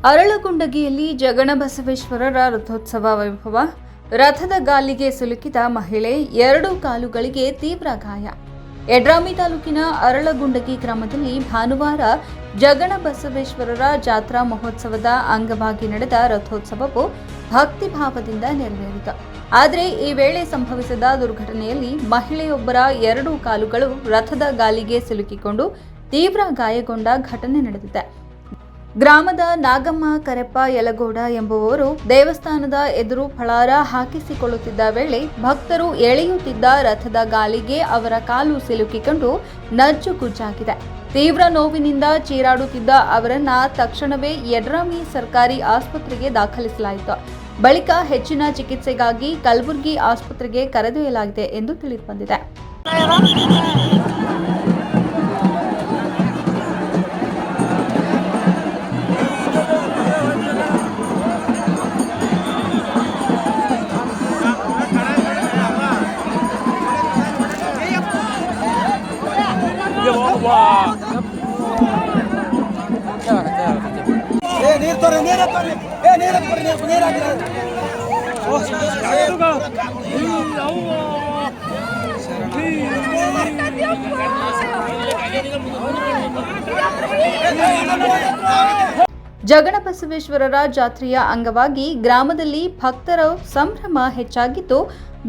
ಅರಳಗುಂಡಗಿಯಲ್ಲಿ ಜಗಣಬಸವೇಶ್ವರರ ರಥೋತ್ಸವ ವೈಭವ. ರಥದ ಗಾಲಿಗೆ ಸಿಲುಕಿದ ಮಹಿಳೆ, 2 ಕಾಲುಗಳಿಗೆ ತೀವ್ರ ಗಾಯ. ಯಡ್ರಾಮಿ ತಾಲೂಕಿನ ಅರಳಗುಂಡಗಿ ಗ್ರಾಮದಲ್ಲಿ ಭಾನುವಾರ ಜಗಣಬಸವೇಶ್ವರರ ಜಾತ್ರಾ ಮಹೋತ್ಸವದ ಅಂಗವಾಗಿ ನಡೆದ ರಥೋತ್ಸವವು ಭಕ್ತಿಭಾವದಿಂದ ನೆರವೇರಿತು. ಆದರೆ ಈ ವೇಳೆ ಸಂಭವಿಸಿದ ದುರ್ಘಟನೆಯಲ್ಲಿ ಮಹಿಳೆಯೊಬ್ಬರ 2 ಕಾಲುಗಳು ರಥದ ಗಾಲಿಗೆ ಸಿಲುಕಿಕೊಂಡು ತೀವ್ರ ಗಾಯಗೊಂಡ ಘಟನೆ ನಡೆದಿದೆ. ಗ್ರಾಮದ ನಾಗಮ್ಮ ಕರೆಪ್ಪ ಯಲಗೋಡ ಎಂಬುವವರು ದೇವಸ್ಥಾನದ ಎದುರು ಫಳಾರ ಹಾಕಿಸಿಕೊಳ್ಳುತ್ತಿದ್ದ ವೇಳೆ ಭಕ್ತರು ಎಳೆಯುತ್ತಿದ್ದ ರಥದ ಗಾಲಿಗೆ ಅವರ ಕಾಲು ಸಿಲುಕಿಕೊಂಡು ನಜ್ಜುಗುಜ್ಜಾಗಿದೆ. ತೀವ್ರ ನೋವಿನಿಂದ ಚೀರಾಡುತ್ತಿದ್ದ ಅವರನ್ನ ತಕ್ಷಣವೇ ಯಡ್ರಾಮಿ ಸರ್ಕಾರಿ ಆಸ್ಪತ್ರೆಗೆ ದಾಖಲಿಸಲಾಯಿತು. ಬಳಿಕ ಹೆಚ್ಚಿನ ಚಿಕಿತ್ಸೆಗಾಗಿ ಕಲಬುರಗಿ ಆಸ್ಪತ್ರೆಗೆ ಕರೆದೊಯ್ಯಲಾಗಿದೆ ಎಂದು ತಿಳಿದುಬಂದಿದೆ. ಜಗಣಬಸವೇಶ್ವರರ ಜಾತ್ರೆಯ ಅಂಗವಾಗಿ ಗ್ರಾಮದಲ್ಲಿ ಭಕ್ತರ ಸಂಭ್ರಮ ಹೆಚ್ಚಾಗಿದ್ದು,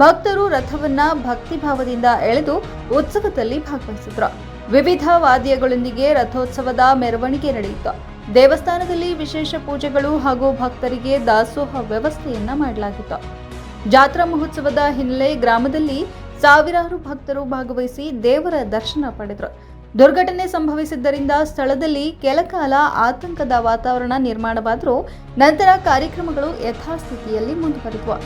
ಭಕ್ತರು ರಥವನ್ನ ಭಕ್ತಿಭಾವದಿಂದ ಎಳೆದು ಉತ್ಸವದಲ್ಲಿ ಭಾಗವಹಿಸಿದರು. ವಿವಿಧ ವಾದ್ಯಗಳೊಂದಿಗೆ ರಥೋತ್ಸವದ ಮೆರವಣಿಗೆ ನಡೆಯಿತು. ದೇವಸ್ಥಾನದಲ್ಲಿ ವಿಶೇಷ ಪೂಜೆಗಳು ಹಾಗೂ ಭಕ್ತರಿಗೆ ದಾಸೋಹ ವ್ಯವಸ್ಥೆಯನ್ನ ಮಾಡಲಾಗಿತ್ತು. ಜಾತ್ರಾ ಮಹೋತ್ಸವದ ಹಿನ್ನೆಲೆ ಗ್ರಾಮದಲ್ಲಿ ಸಾವಿರಾರು ಭಕ್ತರು ಭಾಗವಹಿಸಿ ದೇವರ ದರ್ಶನ ಪಡೆದರು. ದುರ್ಘಟನೆ ಸಂಭವಿಸಿದ್ದರಿಂದ ಸ್ಥಳದಲ್ಲಿ ಕೆಲಕಾಲ ಆತಂಕದ ವಾತಾವರಣ ನಿರ್ಮಾಣವಾದರೂ ನಂತರ ಕಾರ್ಯಕ್ರಮಗಳು ಯಥಾಸ್ಥಿತಿಯಲ್ಲಿ ಮುಂದುವರಿದವು.